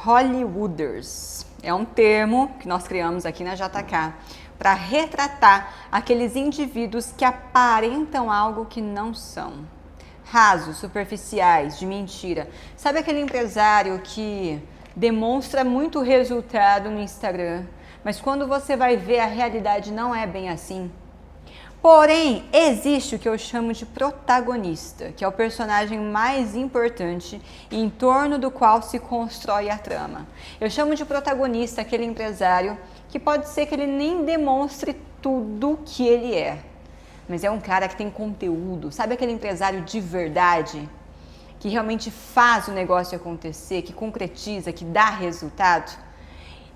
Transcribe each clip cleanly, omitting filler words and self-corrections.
Hollywooders. É um termo que nós criamos aqui na JK para retratar aqueles indivíduos que aparentam algo que não são. Rasos, superficiais, de mentira. Sabe aquele empresário que demonstra muito resultado no Instagram, mas quando você vai ver a realidade não é bem assim? Porém, existe o que eu chamo de protagonista, que é o personagem mais importante em torno do qual se constrói a trama. Eu chamo de protagonista aquele empresário que pode ser que ele nem demonstre tudo que ele é, mas é um cara que tem conteúdo. Sabe aquele empresário de verdade, que realmente faz o negócio acontecer, que concretiza, que dá resultado?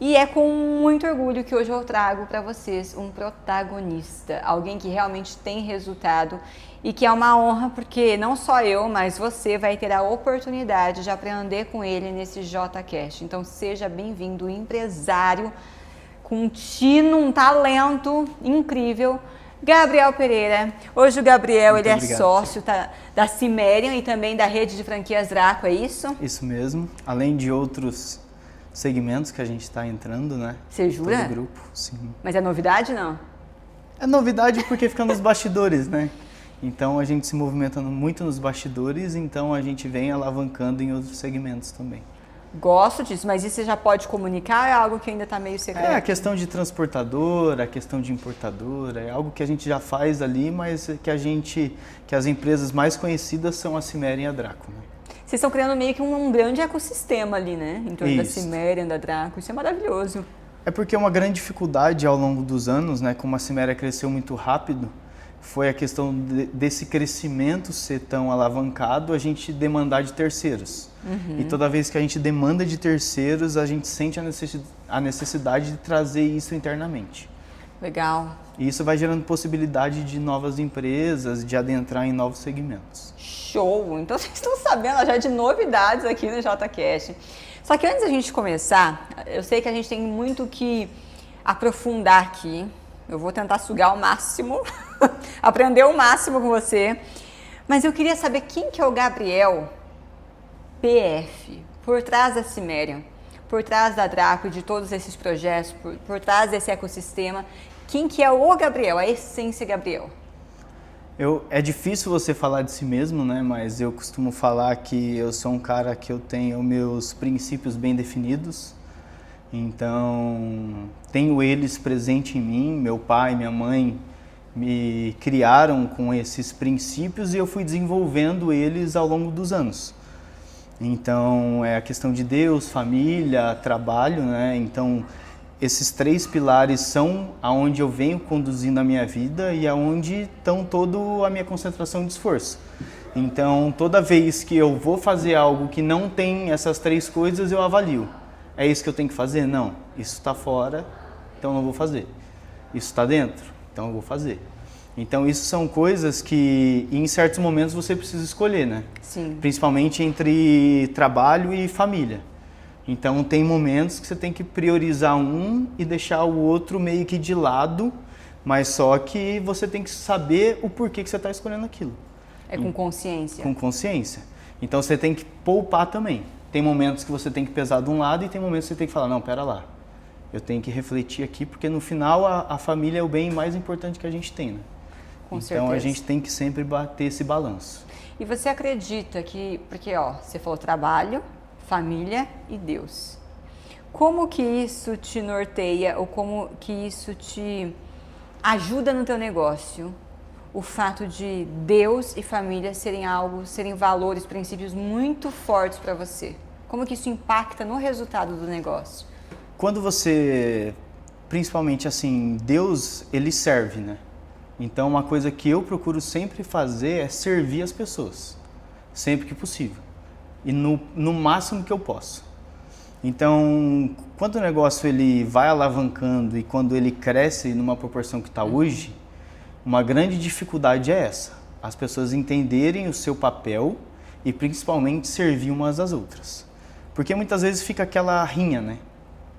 E é com muito orgulho que hoje eu trago para vocês um protagonista, alguém que realmente tem resultado e que é uma honra porque não só eu, mas você vai ter a oportunidade de aprender com ele nesse JCast. Então seja bem-vindo, empresário com um tino, um talento incrível, Gabriel Pereira. Hoje o Gabriel ele é sócio da Cimerian e também da rede de franquias Draco, é isso? Isso mesmo, além de outros segmentos que a gente está entrando, né? Você jura? Todo grupo, sim. Mas é novidade, não? É novidade porque fica nos bastidores, né? Então a gente se movimenta muito nos bastidores, então a gente vem alavancando em outros segmentos também. Gosto disso, mas isso você já pode comunicar ou é algo que ainda está meio secreto? É, a questão de transportadora, a questão de importadora, é algo que a gente já faz ali, mas que as empresas mais conhecidas são a Cimerian e a Draco, né? Vocês estão criando meio que um grande ecossistema ali, né? Em torno da Isso. Cimerian, da Draco. Isso é maravilhoso. É porque uma grande dificuldade ao longo dos anos, né? Como a Cimerian cresceu muito rápido, foi a questão desse crescimento ser tão alavancado, a gente demandar de terceiros. E toda vez que a gente demanda de terceiros, a gente sente a necessidade de trazer isso internamente. Legal. E isso vai gerando possibilidade de novas empresas, de adentrar em novos segmentos. Show! Então vocês estão sabendo já de novidades aqui no JCast. Só que antes da gente começar, eu sei que a gente tem muito que aprofundar aqui. Eu vou tentar sugar o máximo, aprender o máximo com você. Mas eu queria saber quem que é o Gabriel PF, por trás da Cimerian, por trás da Draco e de todos esses projetos, por trás desse ecossistema. Quem que é o Gabriel, a essência Gabriel? É difícil você falar de si mesmo, né? Mas eu costumo falar que eu sou um cara que eu tenho meus princípios bem definidos. Então, tenho eles presentes em mim. Meu pai, minha mãe me criaram com esses princípios e eu fui desenvolvendo eles ao longo dos anos. Então, é a questão de Deus, família, trabalho, né? Então, esses três pilares são aonde eu venho conduzindo a minha vida e aonde estão toda a minha concentração de esforço. Então, toda vez que eu vou fazer algo que não tem essas três coisas, eu avalio. É isso que eu tenho que fazer? Não. Isso está fora, então não vou fazer. Isso está dentro, então eu vou fazer. Então, isso são coisas que, em certos momentos, você precisa escolher, né? Sim. Principalmente entre trabalho e família. Então, tem momentos que você tem que priorizar um e deixar o outro meio que de lado, mas só que você tem que saber o porquê que você está escolhendo aquilo. É com consciência? Com consciência. Então, você tem que poupar também. Tem momentos que você tem que pesar de um lado e tem momentos que você tem que falar, não, pera lá, eu tenho que refletir aqui, porque no final a família é o bem mais importante que a gente tem, né? Com certeza. Então, a gente tem que sempre bater esse balanço. E você acredita que, porque você falou trabalho, família e Deus. Como que isso te norteia ou como que isso te ajuda no teu negócio? O fato de Deus e família serem valores, princípios muito fortes para você. Como que isso impacta no resultado do negócio? Quando você, principalmente assim, Deus, ele serve, né? Então, uma coisa que eu procuro sempre fazer é servir as pessoas, sempre que possível. E no máximo que eu posso. Então, quando o negócio ele vai alavancando e quando ele cresce numa proporção que está hoje, uma grande dificuldade é essa. As pessoas entenderem o seu papel e principalmente servir umas às outras. Porque muitas vezes fica aquela rinha, né?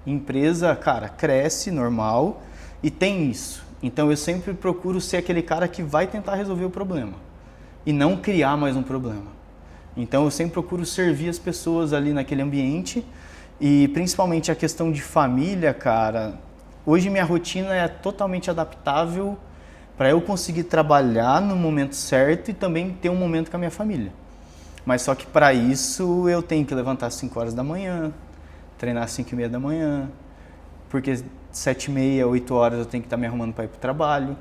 Empresa, cara, cresce, normal, e tem isso. Então eu sempre procuro ser aquele cara que vai tentar resolver o problema e não criar mais um problema. Então eu sempre procuro servir as pessoas ali naquele ambiente E principalmente a questão de família, cara, hoje minha rotina é totalmente adaptável para eu conseguir trabalhar no momento certo e também ter um momento com a minha família. Mas só que para isso eu tenho que levantar às 5 horas da manhã, treinar às 5 e meia da manhã, porque 7 e meia, 8 horas eu tenho que estar me arrumando para ir para o trabalho.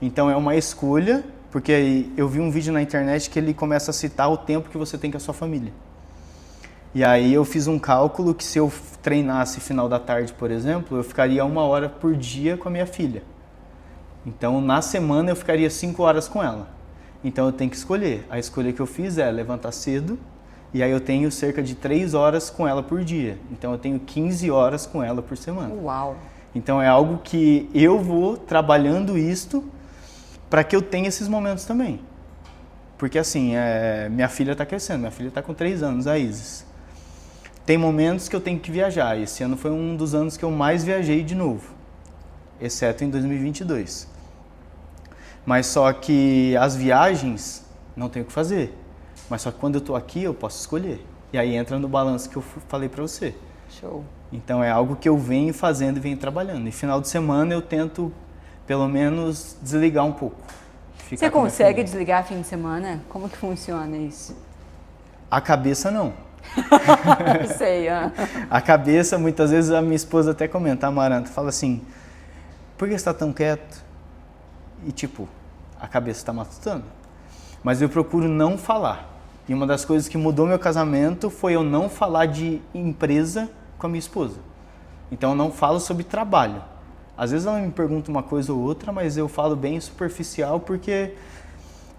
Então é uma escolha, porque eu vi um vídeo na internet que ele começa a citar o tempo que você tem com a sua família. E aí eu fiz um cálculo que se eu treinasse final da tarde, por exemplo, eu ficaria 1 hora por dia com a minha filha. Então na semana eu ficaria 5 horas com ela. Então eu tenho que escolher. A escolha que eu fiz é levantar cedo, e aí eu tenho cerca de 3 horas com ela por dia. Então eu tenho 15 horas com ela por semana. Uau! Então é algo que eu vou trabalhando isto para que eu tenha esses momentos também. Porque assim, minha filha está crescendo, minha filha está com 3 anos, a Isis. Tem momentos que eu tenho que viajar. Esse ano foi um dos anos que eu mais viajei de novo, exceto em 2022. Mas só que as viagens não tenho o que fazer. Mas só que quando eu estou aqui eu posso escolher. E aí entra no balanço que eu falei para você. Show. Então é algo que eu venho fazendo e venho trabalhando. E final de semana eu tento pelo menos desligar um pouco. Você consegue desligar fim de semana? Como que funciona isso? A cabeça não. Sei, A cabeça, muitas vezes a minha esposa até comenta, Amaranta, fala assim, por que você está tão quieto? E tipo, a cabeça está matutando. Mas eu procuro não falar. E uma das coisas que mudou meu casamento foi eu não falar de empresa com a minha esposa. Então eu não falo sobre trabalho. Às vezes ela me pergunta uma coisa ou outra, mas eu falo bem superficial porque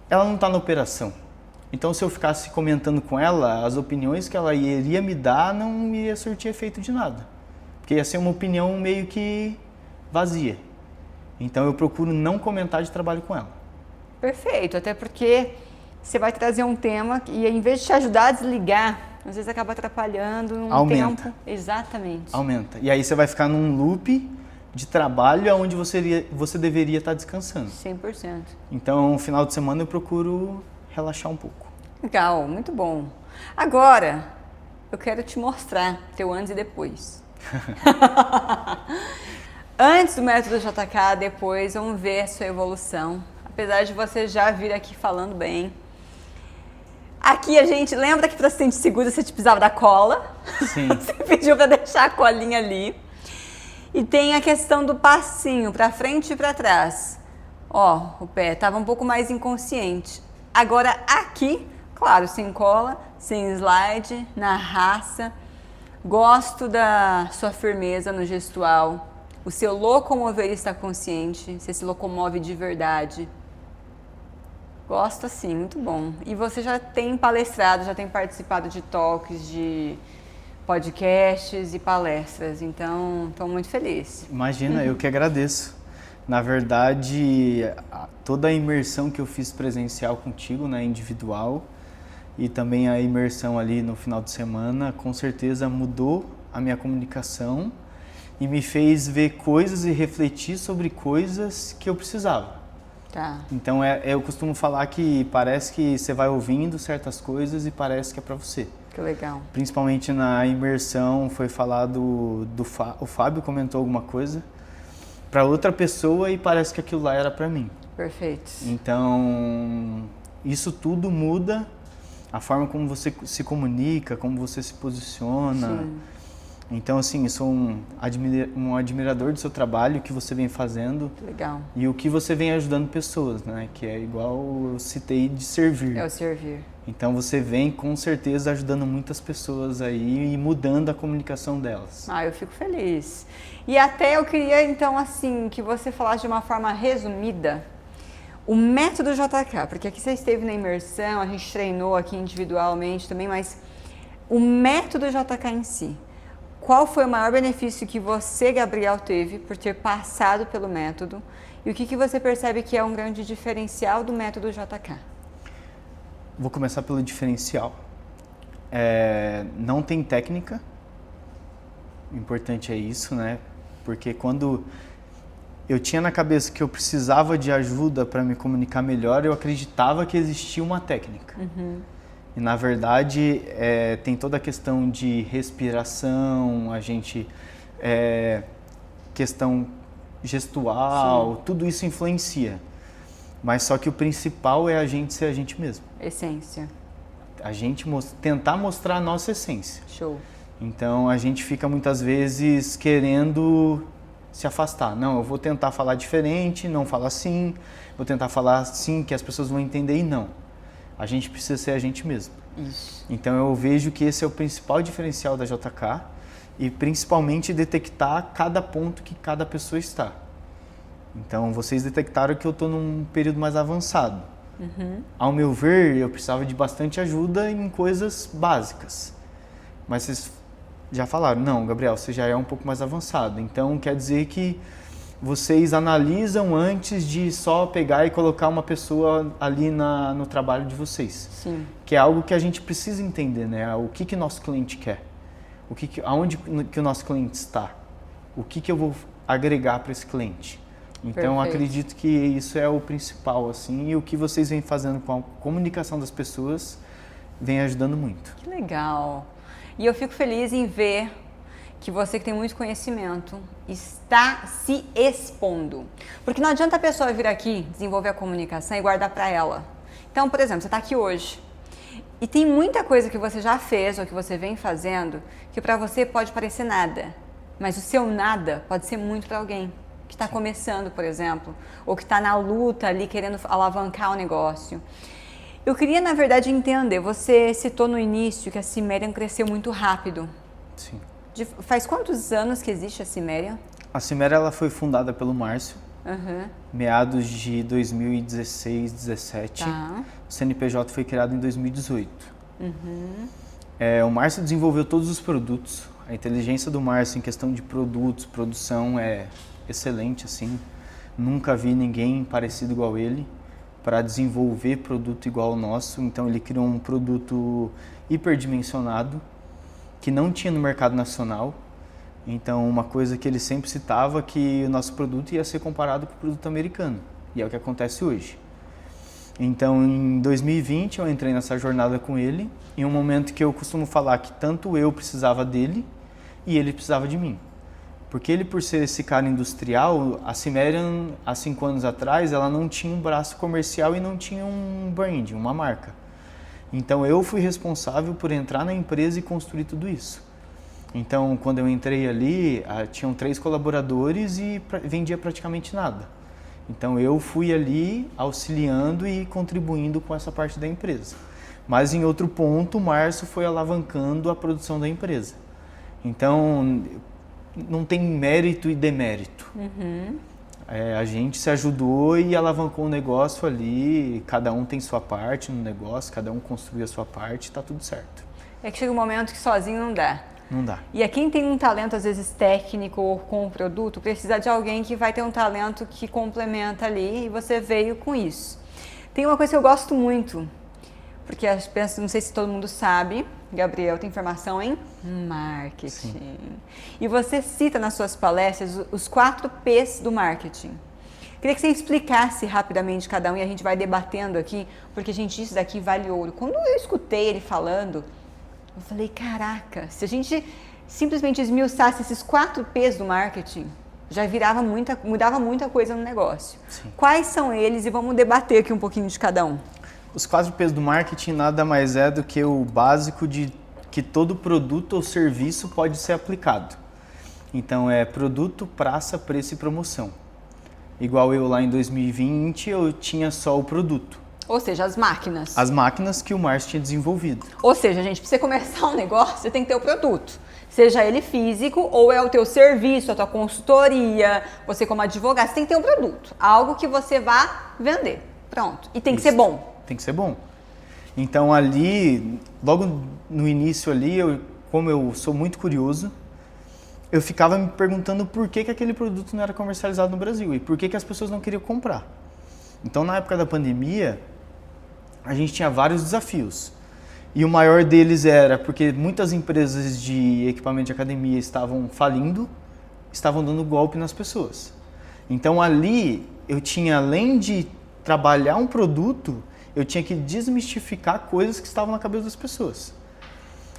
ela não está na operação. Então se eu ficasse comentando com ela, as opiniões que ela iria me dar não ia surtir efeito de nada. Porque ia ser uma opinião meio que vazia. Então eu procuro não comentar de trabalho com ela. Perfeito, até porque você vai trazer um tema e em vez de te ajudar a desligar, às vezes acaba atrapalhando um tempo. Exatamente. Aumenta. E aí você vai ficar num loop de trabalho onde você deveria estar descansando. 100%. Então, no final de semana eu procuro relaxar um pouco. Legal, muito bom. Agora, eu quero te mostrar teu antes e depois. Antes do método JK, depois vamos ver a sua evolução. Apesar de você já vir aqui falando bem. Aqui a gente, lembra que para se sentir segura você precisava da cola? Sim. Você pediu para deixar a colinha ali. E tem a questão do passinho para frente e para trás. Ó, o pé estava um pouco mais inconsciente. Agora aqui, claro, sem cola, sem slide, na raça. Gosto da sua firmeza no gestual. O seu locomover está consciente, você se locomove de verdade. Gosto assim, muito bom. E você já tem palestrado, já tem participado de talks, de podcasts e palestras, então estou muito feliz. Imagina, eu que agradeço. Na verdade, toda a imersão que eu fiz presencial contigo, né, individual, e também a imersão ali no final de semana, com certeza mudou a minha comunicação e me fez ver coisas e refletir sobre coisas que eu precisava. Tá. Então eu costumo falar que parece que você vai ouvindo certas coisas e parece que é para você. Que legal. Principalmente na imersão foi falado o Fábio comentou alguma coisa para outra pessoa e parece que aquilo lá era para mim. Perfeito. Então isso tudo muda a forma como você se comunica, como você se posiciona. Sim. Então, assim, eu sou um admirador do seu trabalho, o que você vem fazendo. Legal. E o que você vem ajudando pessoas, né? Que é igual eu citei de servir. É o servir. Então, você vem, com certeza, ajudando muitas pessoas aí e mudando a comunicação delas. Ah, eu fico feliz. E até eu queria, então, assim, que você falasse de uma forma resumida o método JK, porque aqui você esteve na imersão, a gente treinou aqui individualmente também, mas o método JK em si. Qual foi o maior benefício que você, Gabriel, teve por ter passado pelo método? E o que você percebe que é um grande diferencial do método JK? Vou começar pelo diferencial. Não tem técnica. O importante é isso, né? Porque quando eu tinha na cabeça que eu precisava de ajuda para me comunicar melhor, eu acreditava que existia uma técnica. Uhum. E na verdade tem toda a questão de respiração, questão gestual, tudo isso influencia. Mas só que o principal é a gente ser a gente mesmo. Essência. A gente tentar mostrar a nossa essência. Show. Então a gente fica muitas vezes querendo se afastar. Não, eu vou tentar falar diferente, não falar assim, vou tentar falar assim que as pessoas vão entender e não. A gente precisa ser a gente mesmo. Isso. Então eu vejo que esse é o principal diferencial da JK e principalmente detectar cada ponto que cada pessoa está. Então vocês detectaram que eu estou num período mais avançado. Ao meu ver, eu precisava de bastante ajuda em coisas básicas. Mas vocês já falaram, não, Gabriel, você já é um pouco mais avançado. Então quer dizer que vocês analisam antes de só pegar e colocar uma pessoa ali no trabalho de vocês. Sim. Que é algo que a gente precisa entender, né? O que nosso cliente quer? Aonde que o nosso cliente está? O que eu vou agregar para esse cliente? Então, acredito que isso é o principal, assim, e o que vocês vêm fazendo com a comunicação das pessoas vem ajudando muito. Que legal! E eu fico feliz em ver que você que tem muito conhecimento está se expondo. Porque não adianta a pessoa vir aqui, desenvolver a comunicação e guardar para ela. Então, por exemplo, você está aqui hoje e tem muita coisa que você já fez ou que você vem fazendo que para você pode parecer nada, mas o seu nada pode ser muito para alguém que está começando, por exemplo, ou que está na luta ali querendo alavancar o negócio. Eu queria, na verdade, entender, você citou no início que a Cimerian cresceu muito rápido. Sim. Faz quantos anos que existe a Cimerian? A Cimerian ela foi fundada pelo Márcio, meados de 2016, 2017. Tá. O CNPJ foi criado em 2018. O Márcio desenvolveu todos os produtos. A inteligência do Márcio em questão de produtos, produção é excelente, assim. Nunca vi ninguém parecido igual ele para desenvolver produto igual ao nosso. Então ele criou um produto hiperdimensionado que não tinha no mercado nacional. Então uma coisa que ele sempre citava que o nosso produto ia ser comparado com o produto americano. E é o que acontece hoje. Então em 2020 eu entrei nessa jornada com ele, em um momento que eu costumo falar que tanto eu precisava dele e ele precisava de mim. Porque ele, por ser esse cara industrial, a Cimerian, há 5 anos atrás, ela não tinha um braço comercial e não tinha um brand, uma marca. Então eu fui responsável por entrar na empresa e construir tudo isso. Então quando eu entrei ali, tinham 3 colaboradores e vendia praticamente nada. Então eu fui ali auxiliando e contribuindo com essa parte da empresa. Mas em outro ponto, o Márcio foi alavancando a produção da empresa. Então não tem mérito e demérito. A gente se ajudou e alavancou o negócio ali, cada um tem sua parte no negócio, cada um construiu a sua parte, tá tudo certo. É que chega um momento que sozinho não dá. Não dá. E a quem tem um talento, às vezes técnico ou com o produto, precisa de alguém que vai ter um talento que complementa ali e você veio com isso. Tem uma coisa que eu gosto muito, porque não sei se todo mundo sabe, Gabriel tem formação em marketing. Sim. E você cita nas suas palestras os 4 P's do marketing. Queria que você explicasse rapidamente cada um e a gente vai debatendo aqui, porque, gente, isso daqui vale ouro. Quando eu escutei ele falando, eu falei, caraca, se a gente simplesmente esmiuçasse esses 4 P's do marketing, já mudava muita coisa no negócio. Sim. Quais são eles? E vamos debater aqui um pouquinho de cada um. Os 4 P's do marketing nada mais é do que o básico de que todo produto ou serviço pode ser aplicado. Então é produto, praça, preço e promoção. Igual eu lá em 2020 eu tinha só o produto. Ou seja, as máquinas. As máquinas que o Márcio tinha desenvolvido. Ou seja, gente, para você começar um negócio, você tem que ter o produto. Seja ele físico ou é o teu serviço, a tua consultoria, você como advogado, você tem que ter um produto. Algo que você vá vender. Pronto. E tem que ser bom. Tem que ser bom. Então ali, logo no início ali, como eu sou muito curioso, eu ficava me perguntando por que aquele produto não era comercializado no Brasil e por que as pessoas não queriam comprar. Então na época da pandemia, a gente tinha vários desafios. E o maior deles era porque muitas empresas de equipamento de academia estavam falindo, estavam dando golpe nas pessoas. Então ali eu tinha, além de trabalhar um produto, eu tinha que desmistificar coisas que estavam na cabeça das pessoas.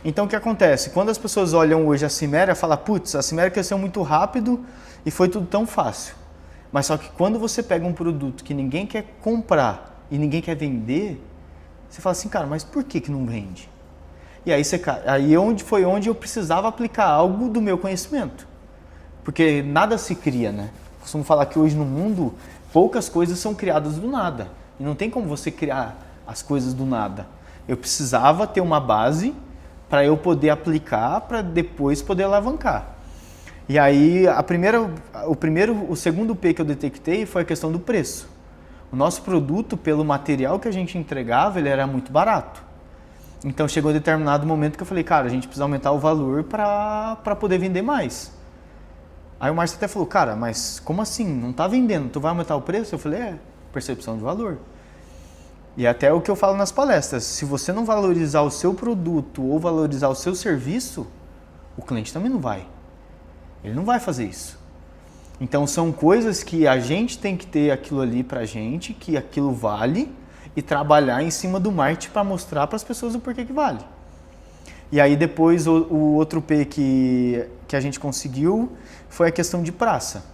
Então, o que acontece? Quando as pessoas olham hoje a Ciméria, falam, putz, a Ciméria cresceu muito rápido e foi tudo tão fácil. Mas só que quando você pega um produto que ninguém quer comprar e ninguém quer vender, você fala assim, cara, mas por que não vende? E aí, foi onde eu precisava aplicar algo do meu conhecimento. Porque nada se cria, né? Costumo falar que hoje no mundo, poucas coisas são criadas do nada. E não tem como você criar as coisas do nada. Eu precisava ter uma base para eu poder aplicar, para depois poder alavancar. E aí, o segundo P que eu detectei foi a questão do preço. O nosso produto, pelo material que a gente entregava, ele era muito barato. Então, chegou um determinado momento que eu falei, cara, a gente precisa aumentar o valor para poder vender mais. Aí o Márcio até falou, cara, mas como assim? Não está vendendo, tu vai aumentar o preço? Eu falei, percepção de valor. E até o que eu falo nas palestras, se você não valorizar o seu produto ou valorizar o seu serviço, o cliente também não vai. Ele não vai fazer isso. Então são coisas que a gente tem que ter aquilo ali pra gente, que aquilo vale, e trabalhar em cima do marketing para mostrar para as pessoas o porquê que vale. E aí depois o outro P que a gente conseguiu foi a questão de praça.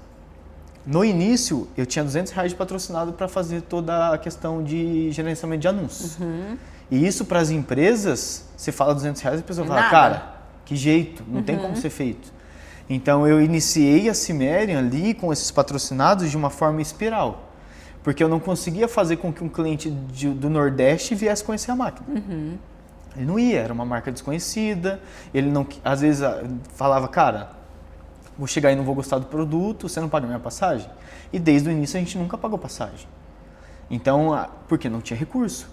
No início, eu tinha R$200 de patrocinado para fazer toda a questão de gerenciamento de anúncios. E isso para as empresas, você fala R$200 e a pessoa fala, cara, que jeito, não tem como ser feito. Então eu iniciei a Ciméria ali com esses patrocinados de uma forma espiral. Porque eu não conseguia fazer com que um cliente do Nordeste viesse conhecer a máquina. Ele não ia, era uma marca desconhecida, ele não, às vezes falava, cara, vou chegar e não vou gostar do produto, você não paga minha passagem? E desde o início a gente nunca pagou passagem. Então, porque não tinha recurso.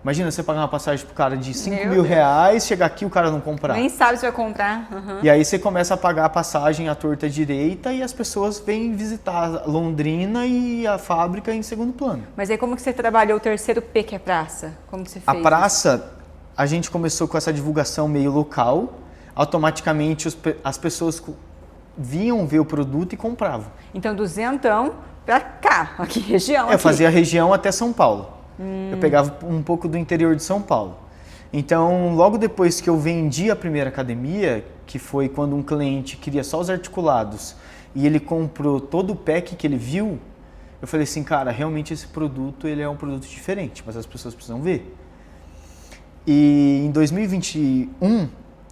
Imagina você pagar uma passagem pro cara de R$5.000, chegar aqui e o cara não comprar. Nem sabe se vai comprar. E aí você começa a pagar a passagem à torta direita e as pessoas vêm visitar Londrina e a fábrica em segundo plano. Mas aí como que você trabalhou o terceiro P, que é praça? Como que você fez? A praça, a gente começou com essa divulgação meio local. Automaticamente as pessoas vinham ver o produto e compravam. Então, duzentão pra cá, aqui, região. Eu fazia a região até São Paulo. Eu pegava um pouco do interior de São Paulo. Então, logo depois que eu vendi a primeira academia, que foi quando um cliente queria só os articulados e ele comprou todo o pack que ele viu, eu falei assim, cara, realmente esse produto ele é um produto diferente, mas as pessoas precisam ver. E em 2021,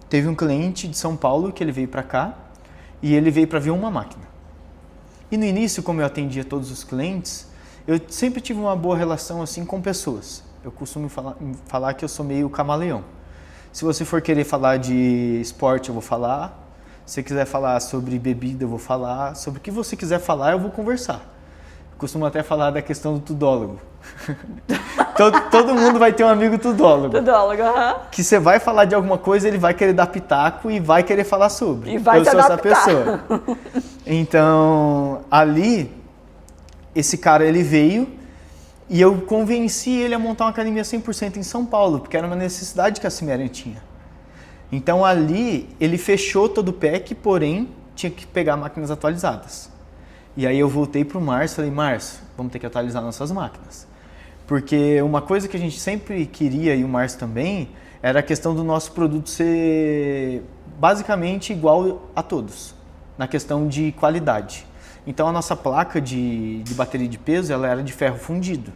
teve um cliente de São Paulo que ele veio para cá e ele veio para ver uma máquina. E no início, como eu atendia todos os clientes, eu sempre tive uma boa relação assim com pessoas. Eu costumo falar que eu sou meio camaleão. Se você for querer falar de esporte, eu vou falar. Se você quiser falar sobre bebida, eu vou falar. Sobre o que você quiser falar, eu vou conversar. Eu costumo até falar da questão do tudólogo. todo mundo vai ter um amigo tudólogo. Tudólogo, Que você vai falar de alguma coisa, ele vai querer dar pitaco e vai querer falar sobre. E vai eu te sou adaptar. essa pessoa. Então, ali, esse cara, ele veio e eu convenci ele a montar uma academia 100% em São Paulo, porque era uma necessidade que a Ciméria tinha. Então, ali, ele fechou todo o pack, porém, tinha que pegar máquinas atualizadas. E aí eu voltei para o Márcio e falei, Márcio, vamos ter que atualizar nossas máquinas. Porque uma coisa que a gente sempre queria, e o Márcio também, era a questão do nosso produto ser basicamente igual a todos, na questão de qualidade. Então a nossa placa de bateria de peso, ela era de ferro fundido.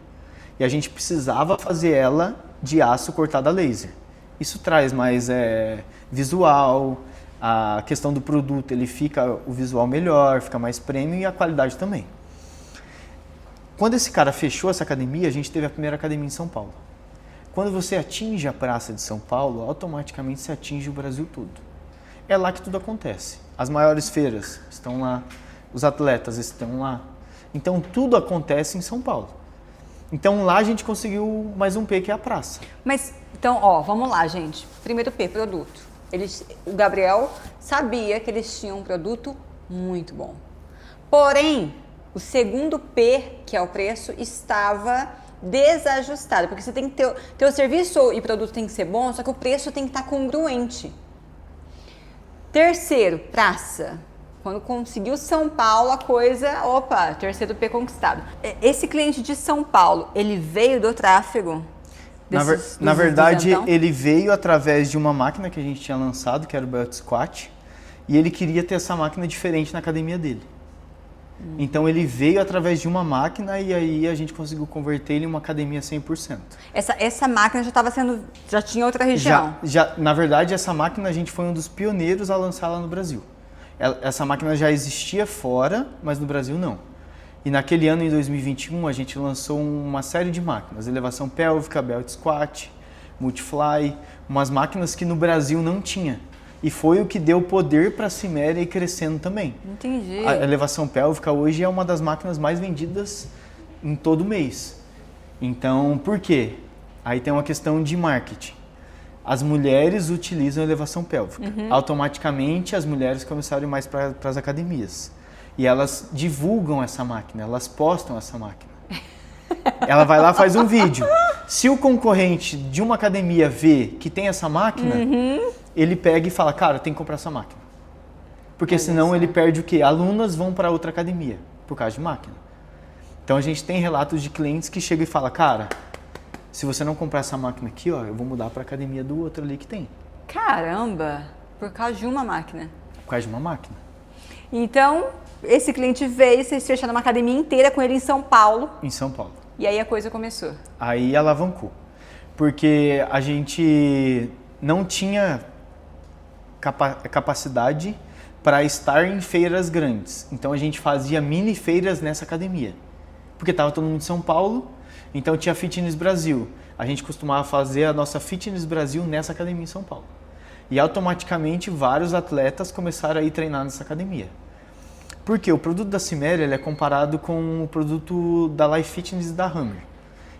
E a gente precisava fazer ela de aço cortado a laser. Isso traz mais visual, a questão do produto, ele fica o visual melhor, fica mais premium e a qualidade também. Quando esse cara fechou essa academia, a gente teve a primeira academia em São Paulo. Quando você atinge a praça de São Paulo, automaticamente você atinge o Brasil todo. É lá que tudo acontece. As maiores feiras estão lá, os atletas estão lá. Então tudo acontece em São Paulo. Então lá a gente conseguiu mais um P, que é a praça. Mas, então, ó, vamos lá, gente. Primeiro P, produto. O Gabriel sabia que eles tinham um produto muito bom. Porém, o segundo P, que é o preço, estava desajustado. Porque você tem que ter o serviço e produto tem que ser bom, só que o preço tem que estar congruente. Terceiro, praça. Quando conseguiu São Paulo, a coisa, opa, terceiro P conquistado. Esse cliente de São Paulo, ele veio do tráfego? Na verdade, ele veio através de uma máquina que a gente tinha lançado, que era o Belt Squat, e ele queria ter essa máquina diferente na academia dele. Então ele veio através de uma máquina e aí a gente conseguiu converter ele em uma academia 100%. Essa máquina já tinha outra região? Na verdade, essa máquina a gente foi um dos pioneiros a lançá-la no Brasil. Essa máquina já existia fora, mas no Brasil não. E naquele ano, em 2021, a gente lançou uma série de máquinas. Elevação pélvica, Belt Squat, Multifly, umas máquinas que no Brasil não tinha. E foi o que deu poder para a Ciméria ir crescendo também. Entendi. A elevação pélvica hoje é uma das máquinas mais vendidas em todo mês. Então, por quê? Aí tem uma questão de marketing. As mulheres utilizam elevação pélvica. Automaticamente, as mulheres começaram a ir mais para as academias. E elas divulgam essa máquina, elas postam essa máquina. Ela vai lá e faz um vídeo. Se o concorrente de uma academia vê que tem essa máquina, ele pega e fala, cara, tem que comprar essa máquina. Porque senão ele perde o quê? Alunas vão para outra academia, por causa de máquina. Então a gente tem relatos de clientes que chegam e falam, cara, se você não comprar essa máquina aqui, ó, eu vou mudar para a academia do outro ali que tem. Caramba, por causa de uma máquina. Por causa de uma máquina. Então, esse cliente veio, vocês fecharam uma academia inteira com ele em São Paulo. Em São Paulo. E aí a coisa começou. Aí alavancou. Porque a gente não tinha capacidade para estar em feiras grandes. Então a gente fazia mini feiras nessa academia. Porque estava todo mundo em São Paulo, então tinha Fitness Brasil. A gente costumava fazer a nossa Fitness Brasil nessa academia em São Paulo. E automaticamente vários atletas começaram a ir treinar nessa academia. Porque o produto da Ciméria ele é comparado com o produto da Life Fitness e da Hammer.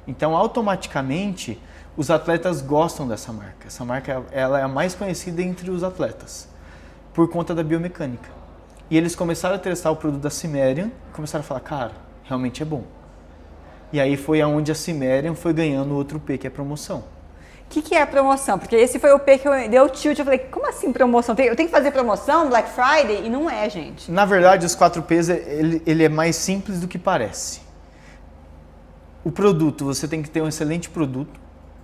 Então, automaticamente, os atletas gostam dessa marca. Essa marca ela é a mais conhecida entre os atletas, por conta da biomecânica. E eles começaram a testar o produto da Ciméria e começaram a falar, cara, realmente é bom. E aí foi aonde a Ciméria foi ganhando outro P, que é promoção. O que é a promoção? Porque esse foi o P que eu dei o tilt. Eu falei, como assim promoção? Eu tenho que fazer promoção, Black Friday? E não é, gente. Na verdade, os 4 Ps, ele é mais simples do que parece. O produto, você tem que ter um excelente produto,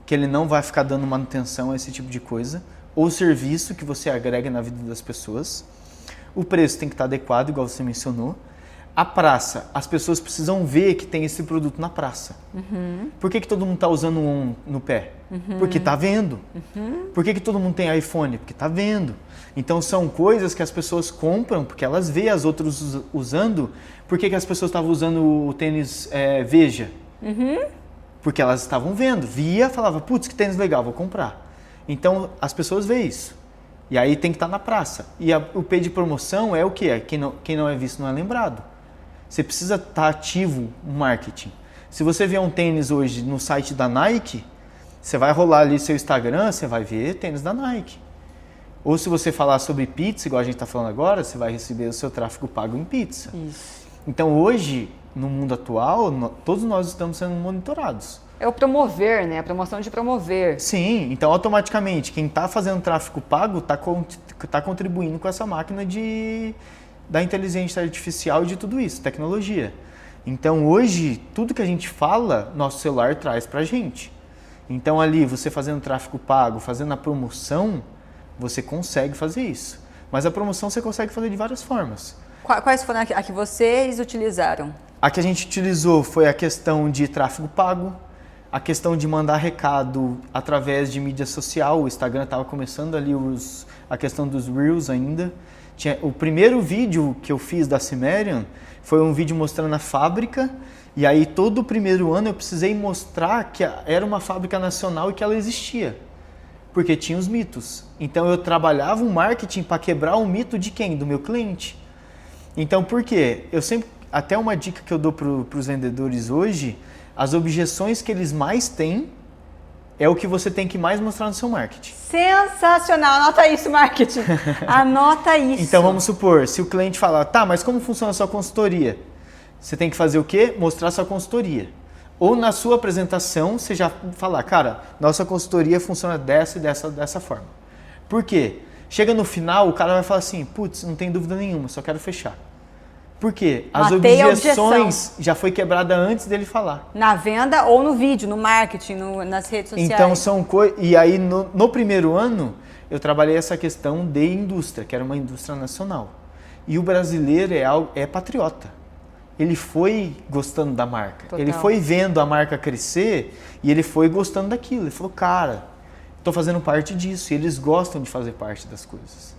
que ele não vai ficar dando manutenção a esse tipo de coisa. Ou serviço que você agrega na vida das pessoas. O preço tem que estar adequado, igual você mencionou. A praça, as pessoas precisam ver que tem esse produto na praça. Por que todo mundo está usando um no pé? Porque está vendo. Por que todo mundo tem iPhone? Porque está vendo. Então são coisas que as pessoas compram porque elas veem as outras usando. Por que as pessoas estavam usando o tênis Veja? Porque elas estavam vendo. Via, falava, putz, que tênis legal, vou comprar. Então as pessoas veem isso. E aí tem que estar na praça. E o P de promoção é o quê? Quem não é visto não é lembrado. Você precisa estar ativo no marketing. Se você vê um tênis hoje no site da Nike, você vai rolar ali seu Instagram, você vai ver tênis da Nike. Ou se você falar sobre pizza, igual a gente está falando agora, você vai receber o seu tráfego pago em pizza. Isso. Então hoje, no mundo atual, todos nós estamos sendo monitorados. É o promover, né? A promoção de promover. Sim, então automaticamente quem está fazendo tráfego pago está contribuindo com essa máquina da inteligência artificial e de tudo isso, tecnologia. Então hoje, tudo que a gente fala, nosso celular traz pra gente. Então ali, você fazendo tráfego pago, fazendo a promoção, você consegue fazer isso. Mas a promoção você consegue fazer de várias formas. Quais foram a que vocês utilizaram? A que a gente utilizou foi a questão de tráfego pago, a questão de mandar recado através de mídia social. O Instagram estava começando ali a questão dos Reels ainda. O primeiro vídeo que eu fiz da Cimmerian foi um vídeo mostrando a fábrica, e aí todo o primeiro ano eu precisei mostrar que era uma fábrica nacional e que ela existia, porque tinha os mitos. Então eu trabalhava um marketing para quebrar o mito de quem? Do meu cliente. Então por quê? Eu sempre, até uma dica que eu dou para os vendedores hoje, as objeções que eles mais têm é o que você tem que mais mostrar no seu marketing. Sensacional! Anota isso, marketing. Anota isso. Então vamos supor, se o cliente falar, tá, mas como funciona a sua consultoria? Você tem que fazer o quê? Mostrar a sua consultoria. Ou na sua apresentação, você já falar, cara, nossa consultoria funciona dessa e dessa forma. Por quê? Chega no final, o cara vai falar assim, putz, não tem dúvida nenhuma, só quero fechar. Por quê? As Matei a objeções já foi quebrada antes dele falar. Na venda ou no vídeo, no marketing, nas redes sociais. Então são coisas. E aí no primeiro ano eu trabalhei essa questão de indústria, que era uma indústria nacional. E o brasileiro é patriota. Ele foi gostando da marca. Total. Ele foi vendo a marca crescer e ele foi gostando daquilo. Ele falou, cara, estou fazendo parte disso. E eles gostam de fazer parte das coisas.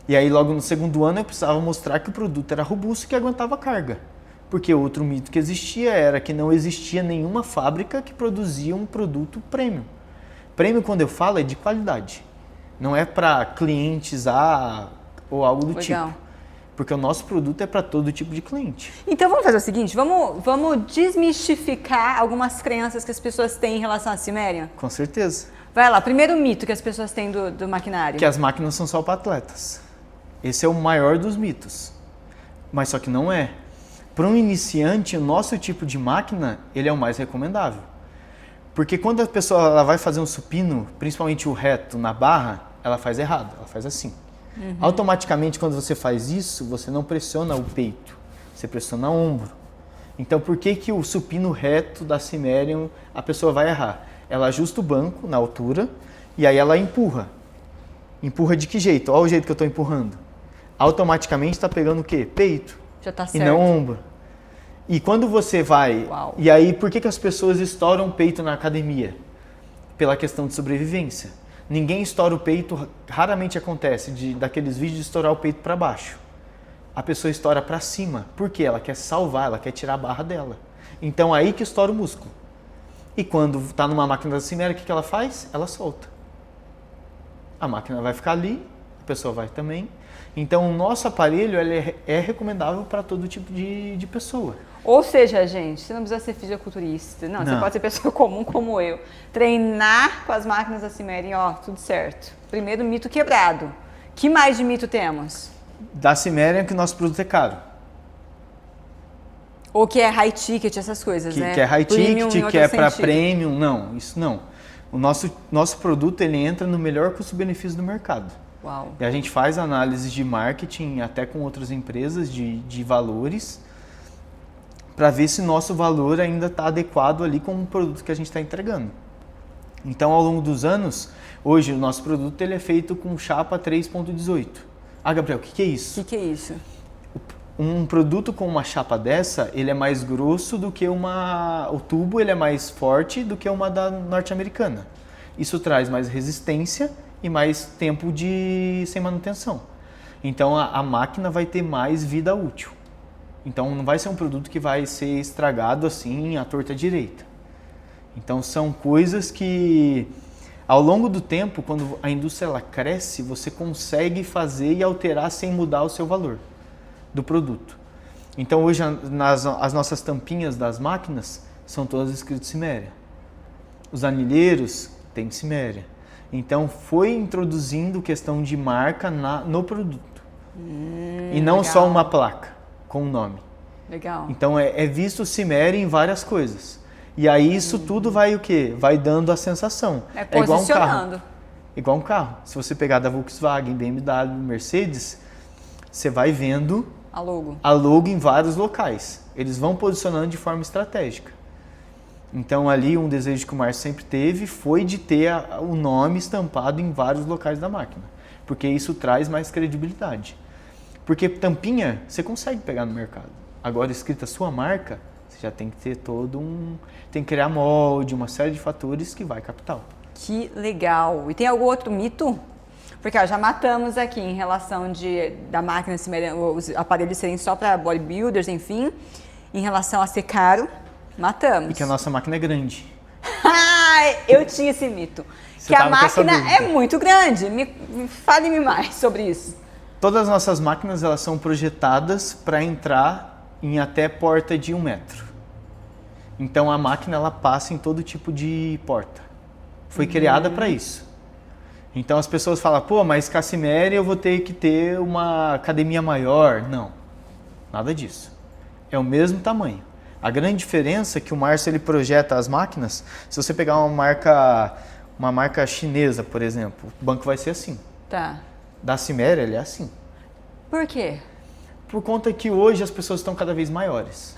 E aí logo no segundo ano eu precisava mostrar que o produto era robusto e que aguentava carga. Porque outro mito que existia era que não existia nenhuma fábrica que produzia um produto premium. Premium, quando eu falo, é de qualidade. Não é para clientes ou algo do Legal. tipo. Porque o nosso produto é para todo tipo de cliente. Então vamos fazer o seguinte, vamos desmistificar algumas crenças que as pessoas têm em relação à Ciméria? Com certeza. Vai lá, primeiro mito que as pessoas têm do maquinário. Que as máquinas são só para atletas. Esse é o maior dos mitos. Mas só que não é. Para um iniciante, o nosso tipo de máquina, ele é o mais recomendável. Porque quando a pessoa ela vai fazer um supino, principalmente o reto na barra, ela faz errado, ela faz assim. Automaticamente, quando você faz isso, você não pressiona o peito, você pressiona o ombro. Então, por que o supino reto da Cimerium a pessoa vai errar? Ela ajusta o banco na altura e aí ela empurra. Empurra de que jeito? Olha o jeito que eu estou empurrando. Automaticamente está pegando o quê? Peito. Já tá E certo. não ombro. E quando você vai... Uau. E aí, por que as pessoas estouram o peito na academia? Pela questão de sobrevivência. Ninguém estoura o peito, raramente acontece daqueles vídeos de estourar o peito para baixo. A pessoa estoura para cima. Por quê? Ela quer salvar, ela quer tirar a barra dela. Então, aí que estoura o músculo. E quando está numa máquina da Ciméria, o que ela faz? Ela solta. A máquina vai ficar ali, a pessoa vai também. Então, o nosso aparelho ele é recomendável para todo tipo de pessoa. Ou seja, gente, você não precisa ser fisiculturista. Não, você pode ser pessoa comum como eu. Treinar com as máquinas da Ciméria, ó, tudo certo. Primeiro mito quebrado. Que mais de mito temos? Da Ciméria é que o nosso produto é caro. Ou que é high ticket, essas coisas, né? Que é high Premium, ticket, em que é outro para sentido. premium. Não, isso não. O nosso produto ele entra no melhor custo-benefício do mercado. Uau. E a gente faz análise de marketing até com outras empresas de valores para ver se nosso valor ainda está adequado ali com o produto que a gente está entregando. Então, ao longo dos anos, hoje o nosso produto ele é feito com chapa 3.18. Ah, Gabriel, o que é isso? O que é isso? Um produto com uma chapa dessa, ele é mais grosso do que o tubo ele é mais forte do que uma da norte-americana. Isso traz mais resistência e mais tempo sem manutenção. Então a máquina vai ter mais vida útil. Então não vai ser um produto que vai ser estragado assim à torta direita. Então são coisas que ao longo do tempo, quando a indústria ela cresce, você consegue fazer e alterar sem mudar o seu valor do produto. Então hoje as nossas tampinhas das máquinas são todas escritas Ciméria. Os anilheiros têm Ciméria. Então foi introduzindo questão de marca no produto. E não legal. só uma placa com o nome. Legal. Então é visto Ciméria em várias coisas. E aí isso tudo vai o quê? Vai dando a sensação. É igual um carro. posicionando. Igual um carro. Se você pegar da Volkswagen, BMW, Mercedes, você vai vendo A logo. a logo em vários locais. Eles vão posicionando de forma estratégica. Então ali um desejo que o Márcio sempre teve foi de ter o nome estampado em vários locais da máquina. Porque isso traz mais credibilidade. Porque tampinha você consegue pegar no mercado. Agora escrita sua marca, você já tem que ter tem que criar molde, uma série de fatores que vai capital. Que legal. E tem algum outro mito? Porque ó, já matamos aqui em relação da máquina, os aparelhos serem só para bodybuilders, enfim. Em relação a ser caro, matamos. E que a nossa máquina é grande. Eu tinha esse mito. Você que a tava com essa máquina dúvida. é muito grande. Fale-me mais sobre isso. Todas as nossas máquinas elas são projetadas para entrar em até porta de 1 metro. Então a máquina ela passa em todo tipo de porta. Foi criada para isso. Então as pessoas falam, pô, mas com a Ciméria eu vou ter que ter uma academia maior. Não, nada disso. É o mesmo tamanho. A grande diferença é que o Márcio ele projeta as máquinas. Se você pegar uma marca chinesa, por exemplo, o banco vai ser assim. Tá. da Ciméria, ele é assim. Por quê? Por conta que hoje as pessoas estão cada vez maiores.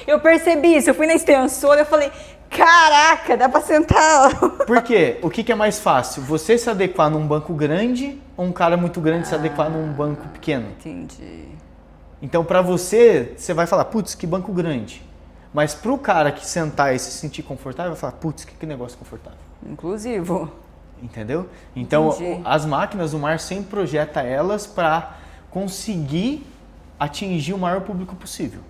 Eu percebi isso, eu fui na extensora, eu falei, caraca, dá pra sentar. Por quê? O que é mais fácil? Você se adequar num banco grande ou um cara muito grande se adequar num banco pequeno? Entendi. Então, pra você, você vai falar, putz, que banco grande. Mas pro cara que sentar e se sentir confortável, vai falar, putz, que negócio confortável. Inclusivo. Entendeu? Então, Entendi. as máquinas, o Márcio sempre projeta elas para conseguir atingir o maior público possível.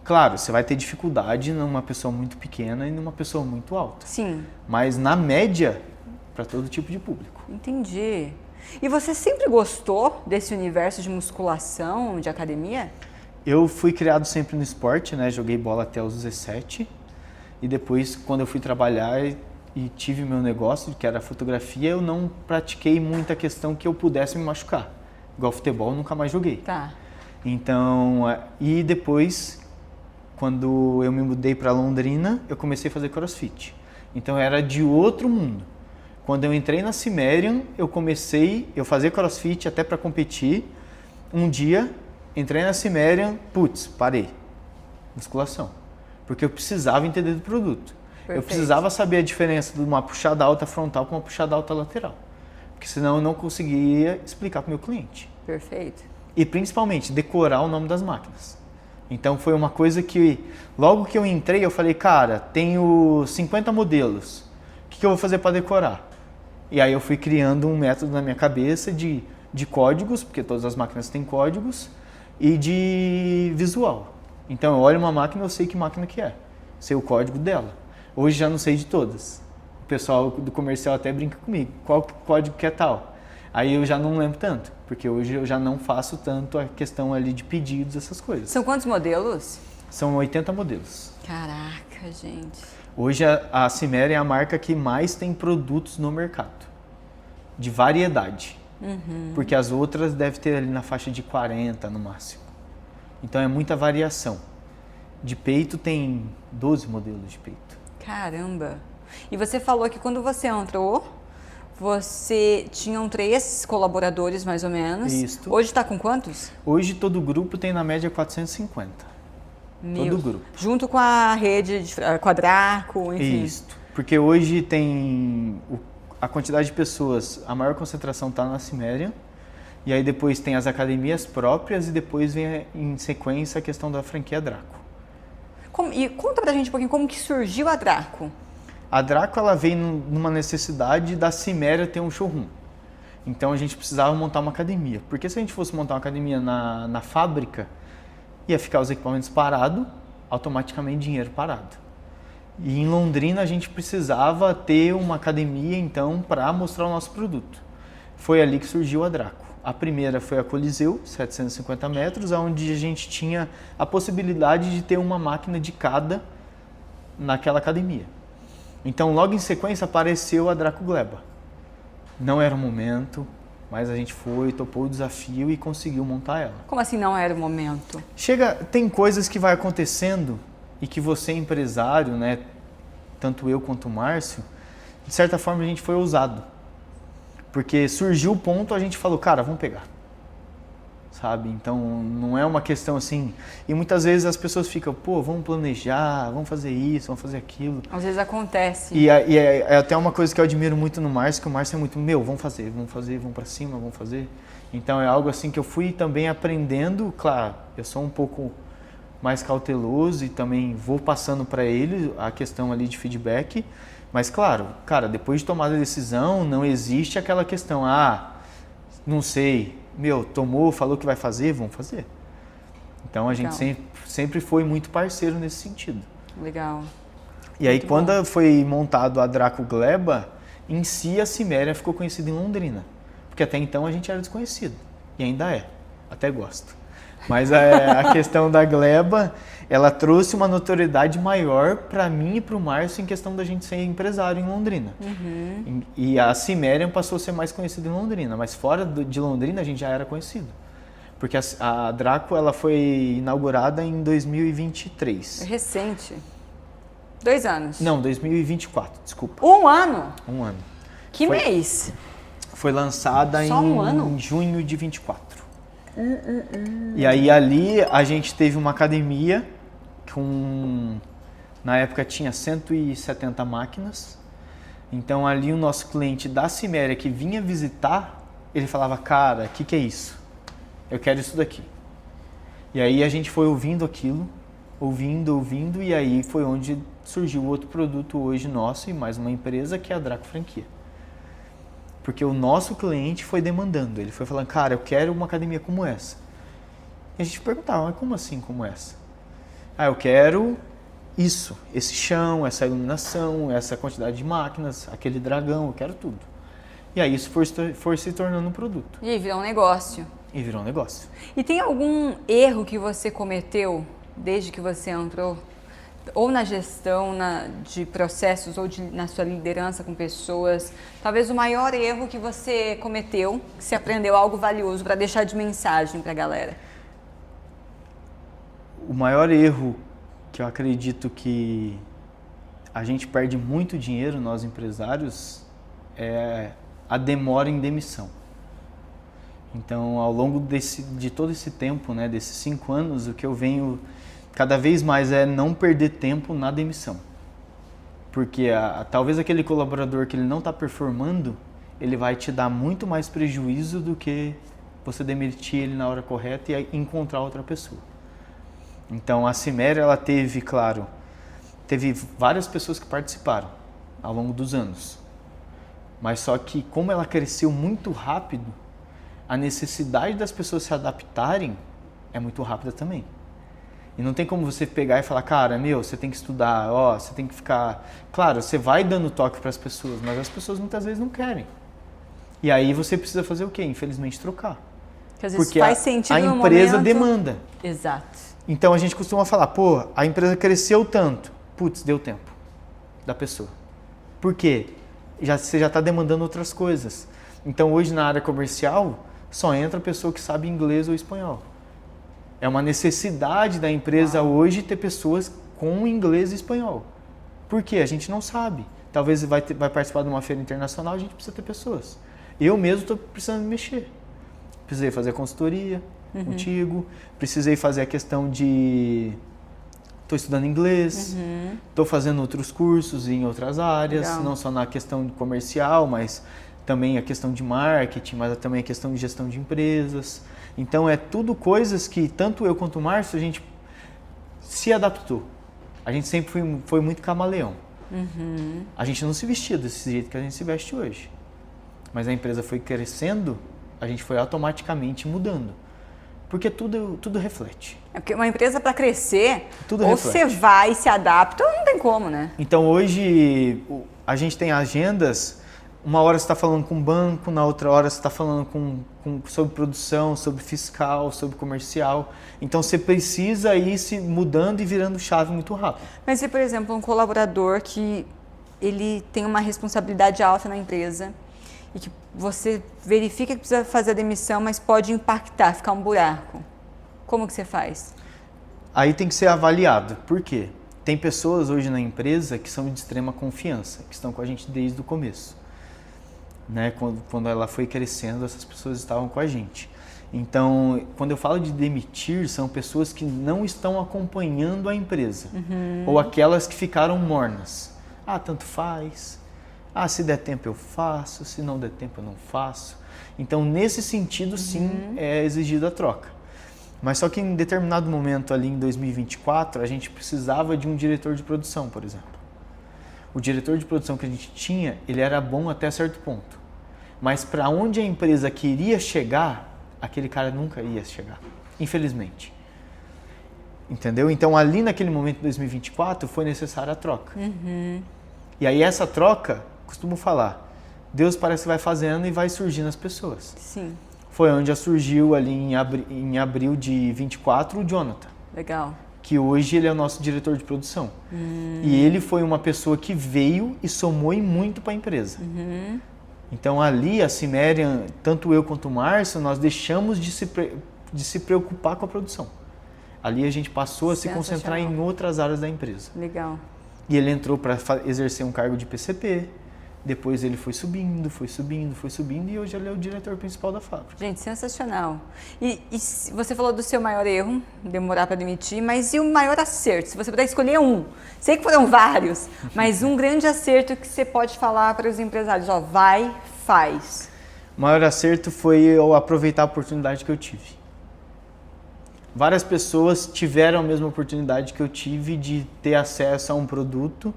Claro, você vai ter dificuldade numa pessoa muito pequena e numa pessoa muito alta. Sim. Mas, na média, para todo tipo de público. Entendi. E você sempre gostou desse universo de musculação, de academia? Eu fui criado sempre no esporte, né? Joguei bola até os 17. E depois, quando eu fui trabalhar e tive meu negócio, que era fotografia, eu não pratiquei muita questão que eu pudesse me machucar. Igual futebol, eu nunca mais joguei. Tá. Então, e depois, quando eu me mudei para Londrina, eu comecei a fazer crossfit. Então, era de outro mundo. Quando eu entrei na Cimerian, eu fazia crossfit até para competir. Um dia, entrei na Cimerian, parei. Musculação. Porque eu precisava entender do produto. Perfeito. Eu precisava saber a diferença de uma puxada alta frontal com uma puxada alta lateral. Porque senão eu não conseguia explicar para o meu cliente. Perfeito. E principalmente, decorar o nome das máquinas. Então foi uma coisa que, logo que eu entrei, eu falei, cara, tenho 50 modelos. O que eu vou fazer para decorar? E aí eu fui criando um método na minha cabeça de códigos, porque todas as máquinas têm códigos, e de visual. Então eu olho uma máquina e eu sei que máquina que é. Sei o código dela. Hoje já não sei de todas. O pessoal do comercial até brinca comigo. Qual código que é tal? Aí eu já não lembro tanto, porque hoje eu já não faço tanto a questão ali de pedidos, essas coisas. São quantos modelos? São 80 modelos. Caraca, gente. Hoje a Ciméria é a marca que mais tem produtos no mercado, de variedade. Porque as outras devem ter ali na faixa de 40 no máximo. Então é muita variação. De peito tem 12 modelos de peito. Caramba. E você falou que quando você entrou, você tinham 3 colaboradores mais ou menos. Isso. Hoje está com quantos? Hoje todo grupo tem na média 450. Todo grupo. Junto com a rede, com a Draco, enfim. Isso. Porque hoje tem a quantidade de pessoas, a maior concentração está na Ciméria. E aí depois tem as academias próprias e depois vem em sequência a questão da franquia Draco. E conta pra gente um pouquinho como que surgiu a Draco. A Draco ela veio numa necessidade da Ciméria ter um showroom. Então a gente precisava montar uma academia. Porque se a gente fosse montar uma academia na fábrica, ia ficar os equipamentos parados, automaticamente dinheiro parado. E em Londrina a gente precisava ter uma academia então para mostrar o nosso produto. Foi ali que surgiu a Draco. A primeira foi a Coliseu, 750 metros, onde a gente tinha a possibilidade de ter uma máquina de cada naquela academia. Então, logo em sequência, apareceu a Draco Gleba. Não era o momento, mas a gente foi, topou o desafio e conseguiu montar ela. Como assim não era o momento? Tem coisas que vai acontecendo e que você é empresário, né, tanto eu quanto o Márcio, de certa forma a gente foi ousado. Porque surgiu o ponto, a gente falou, cara, vamos pegar. Sabe? Então, não é uma questão assim... E muitas vezes as pessoas ficam, vamos planejar, vamos fazer isso, vamos fazer aquilo. Às vezes acontece. E é até uma coisa que eu admiro muito no Márcio, que o Márcio é muito, vamos fazer, vamos pra cima, vamos fazer. Então, é algo assim que eu fui também aprendendo. Claro, eu sou um pouco mais cauteloso e também vou passando para ele a questão ali de feedback. Mas, claro, cara, depois de tomar a decisão, não existe aquela questão, não sei, tomou, falou que vai fazer, vamos fazer. Então, a gente sempre foi muito parceiro nesse sentido. Legal. E aí, Muito quando bom. foi montado a Draco Gleba, em si a Ciméria ficou conhecida em Londrina. Porque até então a gente era desconhecido. E ainda é. Até gosto. Mas a questão da Gleba, ela trouxe uma notoriedade maior para mim e para o Márcio em questão da gente ser empresário em Londrina. E a Cimerian passou a ser mais conhecida em Londrina, mas fora de Londrina a gente já era conhecido. Porque a Draco ela foi inaugurada em 2023. É recente. 2 anos. Não, 2024, desculpa. 1 ano? 1 ano. Que mês? Foi lançada Só um em ano? junho de 24. E aí ali a gente teve uma academia com... Na época tinha 170 máquinas. Então ali o nosso cliente da Ciméria que vinha visitar, ele falava, cara, o que é isso? Eu quero isso daqui. E aí a gente foi ouvindo aquilo, ouvindo, e aí foi onde surgiu outro produto hoje nosso e mais uma empresa que é a Draco Franquia. Porque o nosso cliente foi demandando, ele foi falando, cara, eu quero uma academia como essa. E a gente perguntava, mas como assim como essa? Ah, eu quero isso, esse chão, essa iluminação, essa quantidade de máquinas, aquele dragão, eu quero tudo. E aí isso foi se tornando um produto. E aí virou um negócio. E virou um negócio. E tem algum erro que você cometeu desde que você entrou? Ou na gestão de processos, ou na sua liderança com pessoas? Talvez o maior erro que você cometeu, que você aprendeu algo valioso para deixar de mensagem para a galera. O maior erro que eu acredito que a gente perde muito dinheiro, nós empresários, é a demora em demissão. Então, ao longo de todo esse tempo, né, desses 5 anos, o que eu venho cada vez mais é não perder tempo na demissão. Porque talvez aquele colaborador que ele não está performando, ele vai te dar muito mais prejuízo do que você demitir ele na hora correta e encontrar outra pessoa. Então, a Ciméria, ela teve várias pessoas que participaram ao longo dos anos. Mas só que, como ela cresceu muito rápido, a necessidade das pessoas se adaptarem é muito rápida também. E não tem como você pegar e falar, cara, você tem que estudar, você tem que ficar... Claro, você vai dando toque para as pessoas, mas as pessoas muitas vezes não querem. E aí você precisa fazer o quê? Infelizmente, trocar. Que às vezes porque faz sentido no a empresa momento. demanda. Exato. Então a gente costuma falar, a empresa cresceu tanto. Putz, deu tempo da pessoa. Por quê? Você já está demandando outras coisas. Então hoje na área comercial, só entra a pessoa que sabe inglês ou espanhol. É uma necessidade da empresa hoje ter pessoas com inglês e espanhol. Por quê? A gente não sabe. Talvez vai participar de uma feira internacional, a gente precisa ter pessoas. Eu mesmo estou precisando me mexer. Precisei fazer consultoria contigo, precisei fazer a questão de... Estou estudando inglês, estou fazendo outros cursos em outras áreas, Legal. não só na questão comercial, mas também a questão de marketing, mas também a questão de gestão de empresas. Então, é tudo coisas que tanto eu quanto o Márcio, a gente se adaptou. A gente sempre foi muito camaleão. A gente não se vestia desse jeito que a gente se veste hoje. Mas a empresa foi crescendo, a gente foi automaticamente mudando. Porque tudo reflete. É porque uma empresa para crescer, Tudo ou reflete. você vai e se adapta, ou não tem como, né? Então, hoje, a gente tem agendas... Uma hora você está falando com banco, na outra hora você está falando sobre produção, sobre fiscal, sobre comercial. Então você precisa ir se mudando e virando chave muito rápido. Mas se, por exemplo, um colaborador que ele tem uma responsabilidade alta na empresa e que você verifica que precisa fazer a demissão, mas pode impactar, ficar um buraco, como que você faz? Aí tem que ser avaliado. Por quê? Tem pessoas hoje na empresa que são de extrema confiança, que estão com a gente desde o começo. Né? Quando ela foi crescendo, essas pessoas estavam com a gente. Então, quando eu falo de demitir, são pessoas que não estão acompanhando a empresa. Ou aquelas que ficaram mornas. Tanto faz. Se der tempo eu faço, se não der tempo eu não faço. Então, nesse sentido, sim, é exigida a troca. Mas só que em determinado momento ali em 2024, a gente precisava de um diretor de produção, por exemplo. O diretor de produção que a gente tinha, ele era bom até certo ponto. Mas para onde a empresa queria chegar, aquele cara nunca ia chegar, infelizmente. Entendeu? Então, ali naquele momento de 2024, foi necessária a troca. E aí essa troca, costumo falar, Deus parece que vai fazendo e vai surgindo as pessoas. Sim. Foi onde surgiu ali em abril de 24 o Jonathan. Legal. Que hoje ele é o nosso diretor de produção. E ele foi uma pessoa que veio e somou muito para a empresa. Então ali a Ciméria, tanto eu quanto o Márcio, nós deixamos de se preocupar com a produção. Ali a gente passou a se concentrar em outras áreas da empresa. Legal. E ele entrou para exercer um cargo de PCP, Depois ele foi subindo e hoje ele é o diretor principal da fábrica. Gente, sensacional. E você falou do seu maior erro, demorar para demitir, mas e o maior acerto? Se você puder escolher um, sei que foram vários, mas um grande acerto que você pode falar para os empresários, ó, vai, faz. O maior acerto foi eu aproveitar a oportunidade que eu tive. Várias pessoas tiveram a mesma oportunidade que eu tive de ter acesso a um produto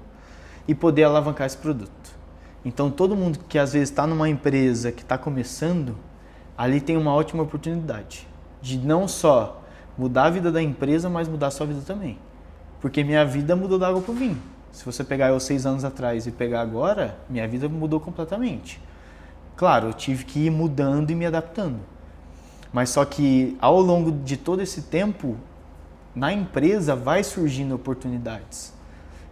e poder alavancar esse produto. Então, todo mundo que às vezes está numa empresa que está começando, ali tem uma ótima oportunidade de não só mudar a vida da empresa, mas mudar a sua vida também. Porque minha vida mudou da água para o vinho. Se você pegar eu 6 anos atrás e pegar agora, minha vida mudou completamente. Claro, eu tive que ir mudando e me adaptando. Mas só que ao longo de todo esse tempo, na empresa vai surgindo oportunidades.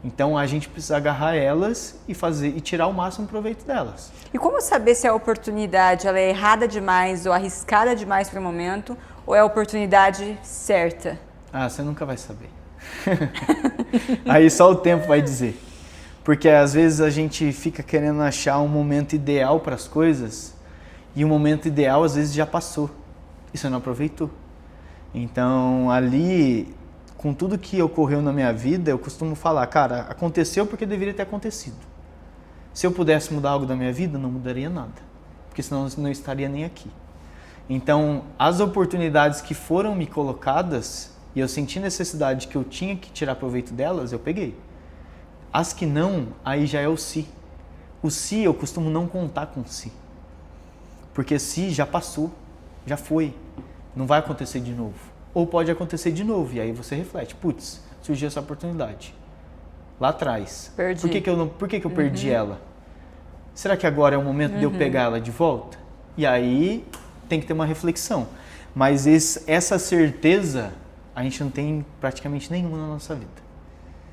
Então a gente precisa agarrar elas e tirar o máximo proveito delas. E como saber se a oportunidade ela é errada demais ou arriscada demais para o momento, ou é a oportunidade certa? Ah, você nunca vai saber. Aí só o tempo vai dizer. Porque às vezes a gente fica querendo achar um momento ideal para as coisas e o momento ideal às vezes já passou e você não aproveitou. Então ali, com tudo que ocorreu na minha vida, eu costumo falar, cara, aconteceu porque deveria ter acontecido. Se eu pudesse mudar algo da minha vida, não mudaria nada, porque senão eu não estaria nem aqui. Então, as oportunidades que foram me colocadas e eu senti necessidade que eu tinha que tirar proveito delas, eu peguei. As que não, aí já é o se. O se eu costumo não contar com se. Porque se já passou, já foi, não vai acontecer de novo. Ou pode acontecer de novo, e aí você reflete, putz, surgiu essa oportunidade. Lá atrás. Perdi. Por que eu perdi ela? Será que agora é o momento de eu pegar ela de volta? E aí tem que ter uma reflexão. Mas essa certeza a gente não tem praticamente nenhuma na nossa vida.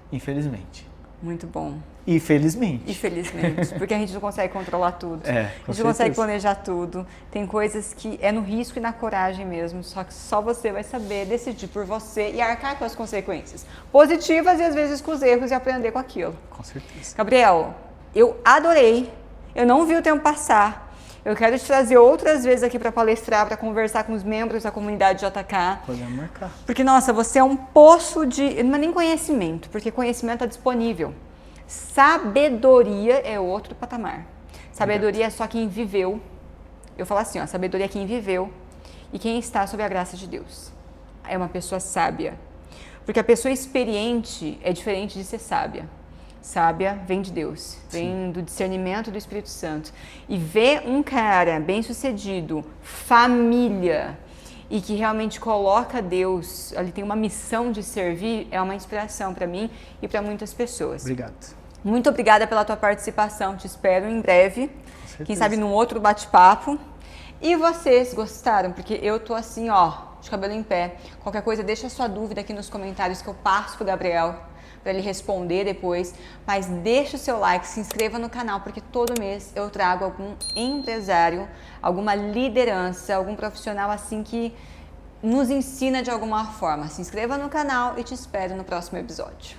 Infelizmente. Muito bom. Infelizmente. Infelizmente, porque a gente não consegue controlar tudo. A gente não consegue planejar tudo. Tem coisas que é no risco e na coragem mesmo, só que só você vai saber decidir por você e arcar com as consequências positivas e às vezes com os erros e aprender com aquilo. Com certeza. Gabriel, eu adorei. Eu não vi o tempo passar. Eu quero te trazer outras vezes aqui para palestrar, para conversar com os membros da comunidade JK. Podemos marcar. Porque, nossa, você é um poço de... Não é nem conhecimento, porque conhecimento é disponível. Sabedoria é outro patamar. Sabedoria é só quem viveu. Eu falo assim, ó, sabedoria é quem viveu e quem está sob a graça de Deus. É uma pessoa sábia. Porque a pessoa experiente é diferente de ser sábia. Sábia vem de Deus, vem do discernimento do Espírito Santo. E ver um cara bem-sucedido, família, e que realmente coloca Deus, ele tem uma missão de servir, é uma inspiração para mim e para muitas pessoas. Obrigado. Muito obrigada pela tua participação, te espero em breve, quem sabe num outro bate-papo. E vocês gostaram? Porque eu tô assim, ó, de cabelo em pé. Qualquer coisa, deixa a sua dúvida aqui nos comentários que eu passo pro Gabriel para ele responder depois, mas deixa o seu like, se inscreva no canal, porque todo mês eu trago algum empresário, alguma liderança, algum profissional assim que nos ensina de alguma forma. Se inscreva no canal e te espero no próximo episódio.